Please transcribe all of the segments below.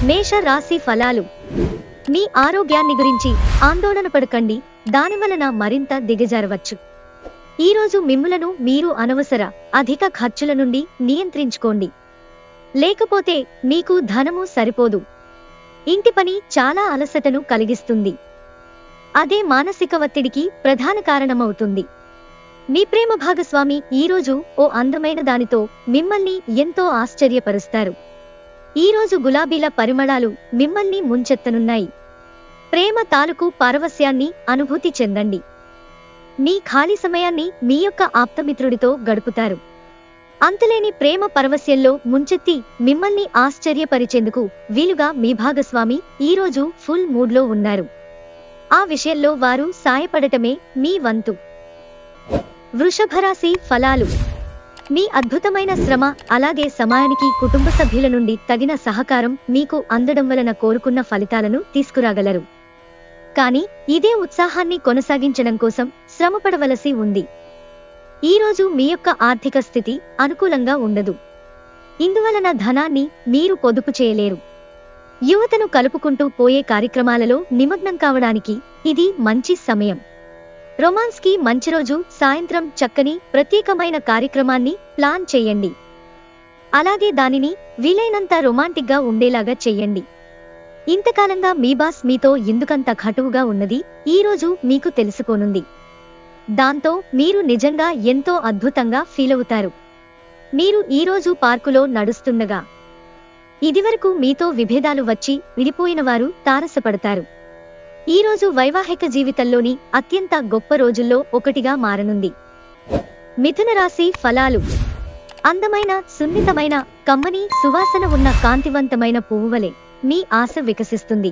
మేష రాశి ఫలాలు. మీ ఆరోగ్యాన్ని గురించి ఆందోళన పడకండి, దానివలన మరింత దిగజారవచ్చు. ఈరోజు మిమ్ములను మీరు అనవసర అధిక ఖర్చుల నుండి నియంత్రించుకోండి, లేకపోతే మీకు ధనము సరిపోదు. ఇంటి పని చాలా అలసటను కలిగిస్తుంది, అదే మానసిక ఒత్తిడికి ప్రధాన కారణమవుతుంది. మీ ప్రేమ భాగస్వామి ఈరోజు ఓ అందమైన దానితో మిమ్మల్ని ఎంతో ఆశ్చర్యపరుస్తారు. ఈరోజు గులాబీల పరిమళాలు మిమ్మల్ని ముంచెత్తనున్నాయి. ప్రేమ తాలూకు పారవస్యాన్ని అనుభూతి చెందండి. మీ ఖాళీ సమయాన్ని మీ యొక్క ఆప్తమిత్రుడితో గడుపుతారు. అంతులేని ప్రేమ పరవస్యంలో ముంచెత్తి మిమ్మల్ని ఆశ్చర్యపరిచేందుకు వీలుగా మీ భాగస్వామి ఈరోజు ఫుల్ మూడ్లో ఉన్నారు. ఆ విషయంలో వారు సాయపడటమే మీ వంతు. వృషభరాశి ఫలాలు. మీ అద్భుతమైన శ్రమ అలాగే సమయానికి కుటుంబ సభ్యుల నుండి తగిన సహకారం మీకు అందడం వలన కోరుకున్న ఫలితాలను తీసుకురాగలరు. కానీ ఇదే ఉత్సాహాన్ని కొనసాగించడం కోసం శ్రమపడవలసి ఉంది. ఈరోజు మీ యొక్క ఆర్థిక స్థితి అనుకూలంగా ఉండదు, ఇందువలన ధనాన్ని మీరు పొదుపు చేయలేరు. యువతను కలుపుకుంటూ పోయే కార్యక్రమాలలో నిమగ్నం కావడానికి ఇది మంచి సమయం. రొమాన్స్ కి మంచి రోజు. సాయంత్రం చక్కని ప్రత్యేకమైన కార్యక్రమాన్ని ప్లాన్ చేయండి, అలాగే దానిని వీలైనంత రొమాంటిక్గా ఉండేలాగా చెయ్యండి. ఇంతకాలంగా మీ బాస్ మీతో ఎందుకంత ఘటువుగా ఉన్నది ఈరోజు మీకు తెలిసిపోనుంది. దాంతో మీరు నిజంగా ఎంతో అద్భుతంగా ఫీలవుతారు. మీరు ఈరోజు పార్కులో నడుస్తుండగా ఇదివరకు మీతో విభేదాలు వచ్చి విడిపోయిన వారు తారసపడతారు. ఈరోజు వైవాహిక జీవితంలోని అత్యంత గొప్ప రోజుల్లో ఒకటిగా మారనుంది. మిథున రాశి ఫలాలు. అందమైన, సున్నితమైన, కమ్మని సువాసన ఉన్న కాంతివంతమైన పువ్వువలె మీ ఆశ వికసిస్తుంది.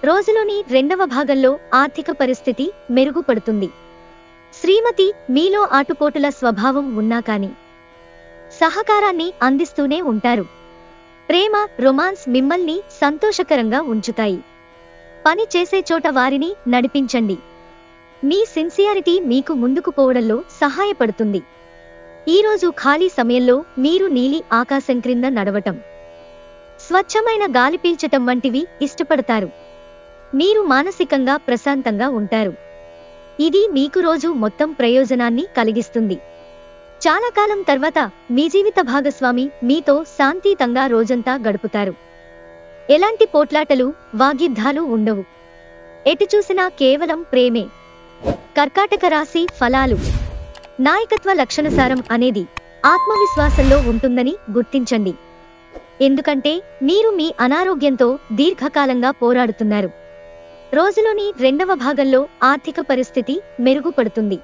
రోజులోని రెండవ భాగంలో ఆర్థిక పరిస్థితి మెరుగుపడుతుంది. శ్రీమతి మీలో ఆటుపోటుల స్వభావం ఉన్నా కాని సహకారాన్ని అందిస్తూనే ఉంటారు. ప్రేమ, రొమాన్స్ మిమ్మల్ని సంతోషకరంగా ఉంచుతాయి. పని చేసే చోట వారిని నడిపించండి. మీ సిన్సియారిటీ మీకు ముందుకు పోవడంలో సహాయపడుతుంది. ఈరోజు ఖాళీ సమయంలో మీరు నీలి ఆకాశం క్రింద నడవటం, స్వచ్ఛమైన గాలి పీల్చటం వంటివి ఇష్టపడతారు. మీరు మానసికంగా ప్రశాంతంగా ఉంటారు. ఇది మీకు రోజు మొత్తం ప్రయోజనాన్ని కలిగిస్తుంది. చాలా కాలం తర్వాత మీ జీవిత భాగస్వామి మీతో శాంతియుతంగా రోజంతా గడుపుతారు. ఎలాంటి పోట్లాటలు, వాగ్యుద్ధాలు ఉండవు. ఎటు చూసినా కేవలం ప్రేమే. కర్కాటక రాశి ఫలాలు. నాయకత్వ లక్షణసారం అనేది ఆత్మవిశ్వాసంలో ఉంటుందని గుర్తించండి, ఎందుకంటే మీరు మీ అనారోగ్యంతో దీర్ఘకాలంగా పోరాడుతున్నారు. రోజులోని రెండవ భాగంలో ఆర్థిక పరిస్థితి మెరుగుపడుతుంది.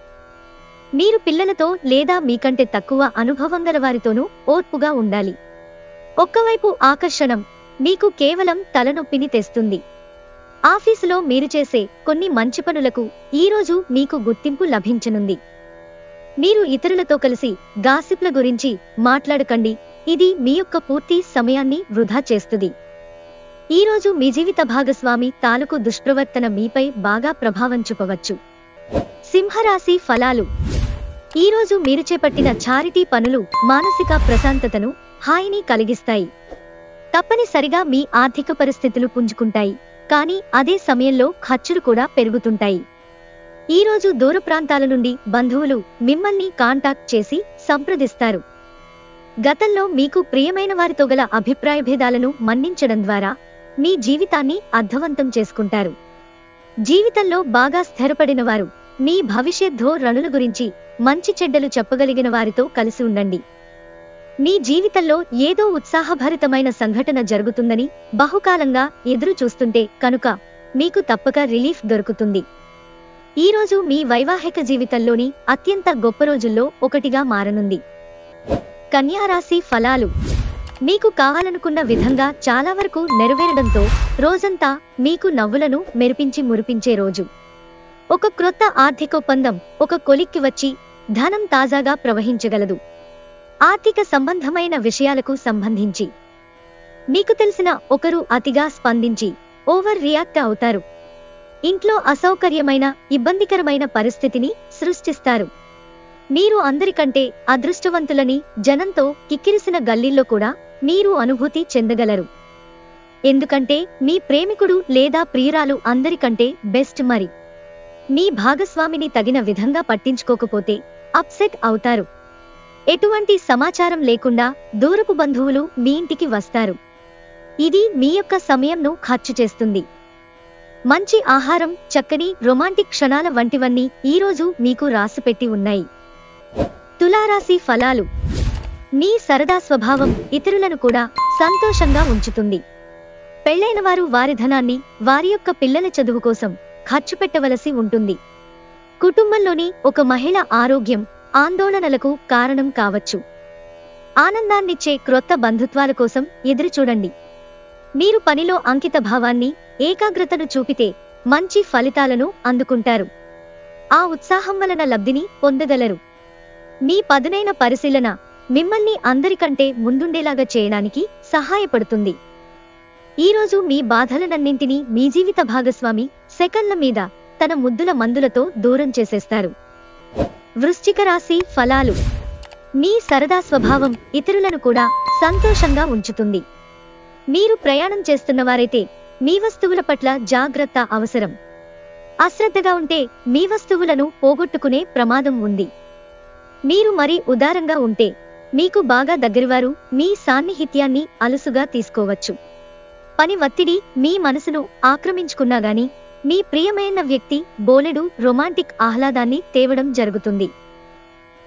మీరు పిల్లలతో లేదా మీకంటే తక్కువ అనుభవం గల వారితోనూ ఓర్పుగా ఉండాలి. ఒక్కవైపు ఆకర్షణం మీకు కేవలం తలనొప్పిని తెస్తుంది. ఆఫీసులో మీరు చేసే కొన్ని మంచి పనులకు ఈరోజు మీకు గుర్తింపు లభించనుంది. మీరు ఇతరులతో కలిసి గాసిప్ల గురించి మాట్లాడకండి, ఇది మీ యొక్క పూర్తి సమయాన్ని వృధా చేస్తుంది. ఈరోజు మీ జీవిత భాగస్వామి తాలూకు దుష్ప్రవర్తన మీపై బాగా ప్రభావం చూపవచ్చు. సింహరాశి ఫలాలు. ఈరోజు మీరు చేపట్టిన చారిటీ పనులు మానసిక ప్రశాంతతను, హాయిని కలిగిస్తాయి. తప్పనిసరిగా మీ ఆర్థిక పరిస్థితులు పుంజుకుంటాయి, కానీ అదే సమయంలో ఖర్చులు కూడా పెరుగుతుంటాయి. ఈరోజు దూర ప్రాంతాల నుండి బంధువులు మిమ్మల్ని కాంటాక్ట్ చేసి సంప్రదిస్తారు. గతంలో మీకు ప్రియమైన వారితో గల అభిప్రాయ భేదాలను మన్నించడం ద్వారా మీ జీవితాన్ని అర్థవంతం చేసుకుంటారు. జీవితంలో బాగా స్థిరపడిన వారు మీ భవిష్యత్ ధోరణుల గురించి మంచి చెడ్డలు చెప్పగలిగిన వారితో కలిసి ఉండండి. మీ జీవితంలో ఏదో ఉత్సాహభరితమైన సంఘటన జరుగుతుందని బహుకాలంగా ఎదురు చూస్తుంటే కనుక మీకు తప్పక రిలీఫ్ దొరుకుతుంది. ఈరోజు మీ వైవాహిక జీవితంలోని అత్యంత గొప్ప రోజుల్లో ఒకటిగా మారనుంది. కన్యారాశి ఫలాలు. మీకు కావాలనుకున్న విధంగా చాలా వరకు నెరవేరడంతో రోజంతా మీకు నవ్వులను మెరిపించి మురిపించే రోజు. ఒక క్రొత్త ఆర్థికోపందం ఒక కొలిక్కి వచ్చి ధనం తాజాగా ప్రవహించగలదు. ఆర్థిక సంబంధమైన విషయాలకు సంబంధించి మీకు తెలిసిన ఒకరు అతిగా స్పందించి ఓవర్ రియాక్ట్ అవుతారు. ఇంట్లో అసౌకర్యమైన, ఇబ్బందికరమైన పరిస్థితిని సృష్టిస్తారు. మీరు అందరికంటే అదృష్టవంతులని జనంతో కిక్కిరిసిన గల్లీల్లో కూడా మీరు అనుభూతి చెందగలరు. ఎందుకంటే మీ ప్రేమికుడు లేదా ప్రియురాలు అందరికంటే బెస్ట్ మరి. మీ భాగస్వామిని తగిన విధంగా పట్టించుకోకపోతే అప్సెట్ అవుతారు. ఎటువంటి సమాచారం లేకుండా దూరపు బంధువులు మీ ఇంటికి వస్తారు. ఇది మీ యొక్క సమయంను ఖర్చు చేస్తుంది. మంచి ఆహారం, చక్కని రొమాంటిక్ క్షణాల వంటివన్నీ ఈరోజు మీకు రాసిపెట్టి ఉన్నాయి. తులారాశి ఫలాలు. మీ సరదా స్వభావం ఇతరులను కూడా సంతోషంగా ఉంచుతుంది. పెళ్లైన వారు వారి ధనాన్ని వారి యొక్క పిల్లల చదువు కోసం ఖర్చు పెట్టవలసి ఉంటుంది. కుటుంబంలోని ఒక మహిళ ఆరోగ్యం ఆందోళనలకు కారణం కావచ్చు. ఆనందాన్నిచ్చే క్రొత్త బంధుత్వాల కోసం ఎదురుచూడండి. మీరు పనిలో అంకిత భావాన్ని, ఏకాగ్రతను చూపితే మంచి ఫలితాలను అందుకుంటారు. ఆ ఉత్సాహం వలన లబ్ధిని పొందగలరు. మీ పదునైన పరిశీలన మిమ్మల్ని అందరికంటే ముందుండేలాగా చేయడానికి సహాయపడుతుంది. ఈరోజు మీ బాధలనన్నింటినీ మీ జీవిత భాగస్వామి సెకన్ల మీద తన ముద్దుల మందులతో దూరం చేసేస్తారు. వృశ్చిక రాశి ఫలాలు. మీ సరదా స్వభావం ఇతరులను కూడా సంతోషంగా ఉంచుతుంది. మీరు ప్రయాణం చేస్తున్నవారైతే మీ వస్తువుల పట్ల జాగ్రత్త అవసరం. అశ్రద్ధగా ఉంటే మీ వస్తువులను పోగొట్టుకునే ప్రమాదం ఉంది. మీరు మరీ ఉదారంగా ఉంటే మీకు బాగా దగ్గరవారు మీ సాన్నిహిత్యాన్ని అలుసుగా తీసుకోవచ్చు. పని ఒత్తిడి మీ మనసును ఆక్రమించుకున్నా గాని మీ ప్రియమైన వ్యక్తి బోలెడు రొమాంటిక్ ఆహ్లాదాన్ని తేవడం జరుగుతుంది.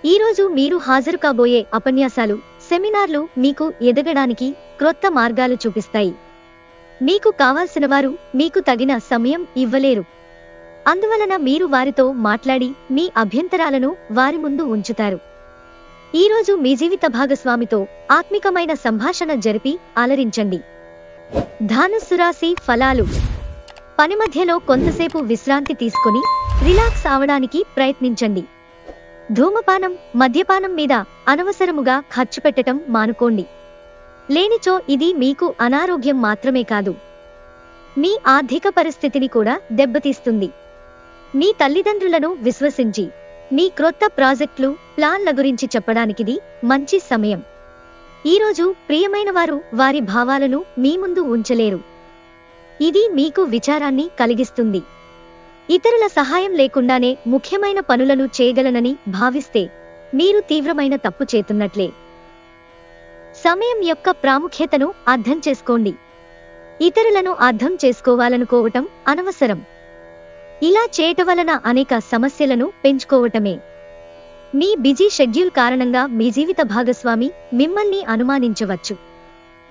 ఈరోజు మీరు హాజరు కాబోయే ఉపన్యాసాలు, సెమినార్లు మీకు ఎదగడానికి క్రొత్త మార్గాలు చూపిస్తాయి. మీకు కావాల్సిన వారు మీకు తగిన సమయం ఇవ్వలేరు. అందువలన మీరు వారితో మాట్లాడి మీ అభ్యంతరాలను వారి ముందు ఉంచుతారు. ఈరోజు మీ జీవిత భాగస్వామితో ఆత్మికమైన సంభాషణ జరిపి అలరించండి. ధనుస్సు రాశి ఫలాలు. పని మధ్యలో కొంతసేపు విశ్రాంతి తీసుకొని రిలాక్స్ అవడానికి ప్రయత్నించండి. ధూమపానం, మద్యపానం మీద అనవసరముగా ఖర్చు పెట్టడం మానుకోండి. లేనిచో ఇది మీకు అనారోగ్యం మాత్రమే కాదు, మీ ఆర్థిక పరిస్థితిని కూడా దెబ్బతీస్తుంది. మీ తల్లిదండ్రులను విశ్వసించి మీ క్రొత్త ప్రాజెక్టులు, ప్లాన్ల గురించి చెప్పడానికిది మంచి సమయం. ఈరోజు ప్రియమైన వారు వారి భావాలను మీ ముందు ఉంచలేరు. ఇది మీకు విచారాన్ని కలిగిస్తుంది. ఇతరుల సహాయం లేకుండానే ముఖ్యమైన పనులను చేయగలనని భావిస్తే మీరు తీవ్రమైన తప్పు చేస్తున్నట్లే. సమయం యొక్క ప్రాముఖ్యతను అర్థం చేసుకోండి. ఇతరులను అర్థం చేసుకోవాలనుకోవటం అనవసరం. ఇలా చేయటం వలన అనేక సమస్యలను పెంచుకోవటమే. మీ బిజీ షెడ్యూల్ కారణంగా మీ జీవిత భాగస్వామి మిమ్మల్ని అనుమానించవచ్చు.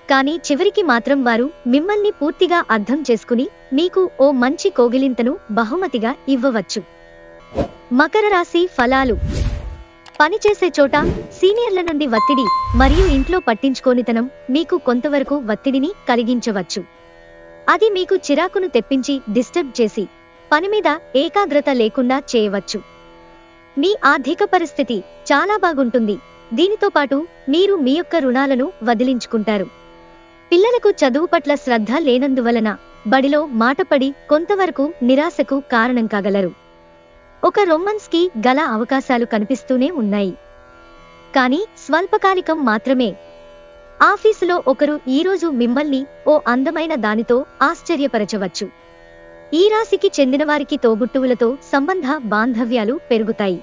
కానీ చివరికి మాత్రం వారు మిమ్మల్ని పూర్తిగా అర్థం చేసుకుని మీకు ఓ మంచి కోగిలింతను బహుమతిగా ఇవ్వవచ్చు. మకర రాశి ఫలాలు. పనిచేసే చోట సీనియర్ల నుండి ఒత్తిడి మరియు ఇంట్లో పట్టించుకోనితనం మీకు కొంతవరకు ఒత్తిడిని కలిగించవచ్చు. అది మీకు చిరాకును తెప్పించి డిస్టర్బ్ చేసి పని మీద ఏకాగ్రత లేకుండా చేయవచ్చు. మీ ఆర్థిక పరిస్థితి చాలా బాగుంటుంది. దీనితో పాటు మీరు మీ యొక్క రుణాలను వదిలించుకుంటారు. పిల్లలకు చదువు పట్ల శ్రద్ధ లేనందువలన బడిలో మాటపడి కొంతవరకు నిరాశకు కారణం కాగలరు. ఒక రొమాన్స్ కి గల అవకాశాలు కనిపిస్తూనే ఉన్నాయి, కానీ స్వల్పకాలికం మాత్రమే. ఆఫీసులో ఒకరు ఈరోజు మిమ్మల్ని ఓ అందమైన దానితో ఆశ్చర్యపరచవచ్చు. ఈ రాశికి చెందిన వారికి తోబుట్టువులతో సంబంధ బాంధవ్యాలు పెరుగుతాయి.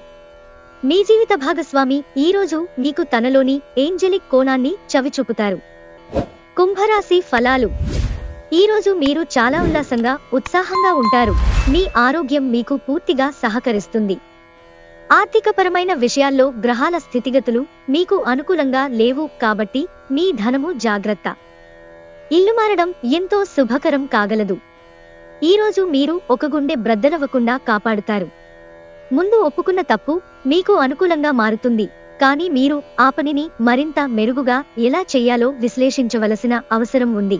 మీ జీవిత భాగస్వామి ఈరోజు మీకు తనలోని ఏంజెలిక్ కోణాన్ని చవిచూపుతారు. కుంభరాశి ఫలాలు. ఈరోజు మీరు చాలా ఉల్లాసంగా, ఉత్సాహంగా ఉంటారు. మీ ఆరోగ్యం మీకు పూర్తిగా సహకరిస్తుంది. ఆర్థికపరమైన విషయాల్లో గ్రహాల స్థితిగతులు మీకు అనుకూలంగా లేవు కాబట్టి మీ ధనము జాగ్రత్త. ఇల్లు మారడం ఎంతో శుభకరం కాగలదు. ఈరోజు మీరు ఒక గుండె బ్రద్దలవ్వకుండా కాపాడుతారు. ముందు ఒప్పుకున్న తప్పు మీకు అనుకూలంగా మారుతుంది, కానీ మీరు ఆ పనిని మరింత మెరుగుగా ఎలా చెయ్యాలో విశ్లేషించవలసిన అవసరం ఉంది.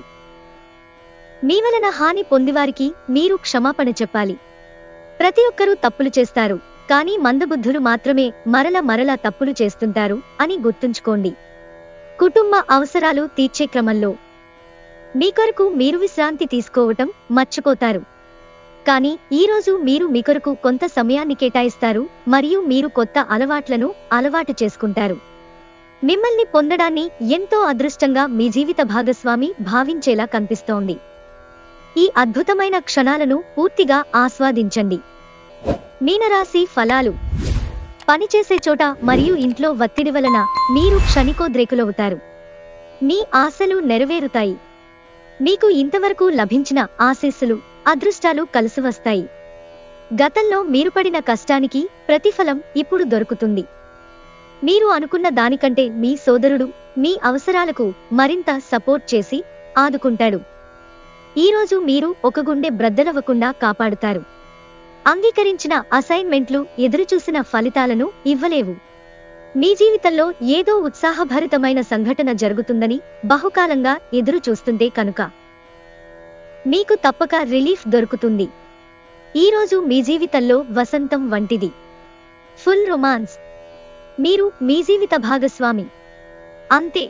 మీ వలన హాని పొందివారికి మీరు క్షమాపణ చెప్పాలి. ప్రతి ఒక్కరూ తప్పులు చేస్తారు, కానీ మందబుద్ధులు మాత్రమే మరల తప్పులు చేస్తుంటారు అని గుర్తుంచుకోండి. కుటుంబ అవసరాలు తీర్చే క్రమంలో మీ కొరకు మీరు విశ్రాంతి తీసుకోవటం మర్చిపోతారు. కానీ ఈరోజు మీరు మీ కొరకు కొంత సమయాన్ని కేటాయిస్తారు మరియు మీరు కొత్త అలవాట్లను అలవాటు చేసుకుంటారు. మిమ్మల్ని పొందడాన్ని ఎంతో అదృష్టంగా మీ జీవిత భాగస్వామి భావించేలా కనిపిస్తోంది. ఈ అద్భుతమైన క్షణాలను పూర్తిగా ఆస్వాదించండి. మీనరాశి ఫలాలు. పనిచేసే చోట మరియు ఇంట్లో ఒత్తిడి వలన మీరు క్షణికోద్రేకులవుతారు. మీ ఆశలు నెరవేరుతాయి. మీకు ఇంతవరకు లభించిన ఆశీస్సులు, అదృష్టాలు కలిసివస్తాయి. గతంలో మీరు పడిన కష్టానికి ప్రతిఫలం ఇప్పుడు దొరుకుతుంది. మీరు అనుకున్న దానికంటే మీ సోదరుడు మీ అవసరాలకు మరింత సపోర్ట్ చేసి ఆదుకుంటాడు. ఈరోజు మీరు ఒక గుండె బ్రద్దలవ్వకుండా కాపాడుతారు. అంగీకరించిన అసైన్మెంట్లు ఎదురుచూసిన ఫలితాలను ఇవ్వలేవు. మీ జీవితంలో ఏదో ఉత్సాహభరితమైన సంఘటన జరుగుతుందని బహుకాలంగా ఎదురు చూస్తుంటే కనుక మీకు తప్పక రిలీఫ్ దొరుకుతుంది. ఈరోజు మీ జీవితంలో వసంతం వంటిది. Full romance. మీరు మీ జీవిత భాగస్వామి అంతే.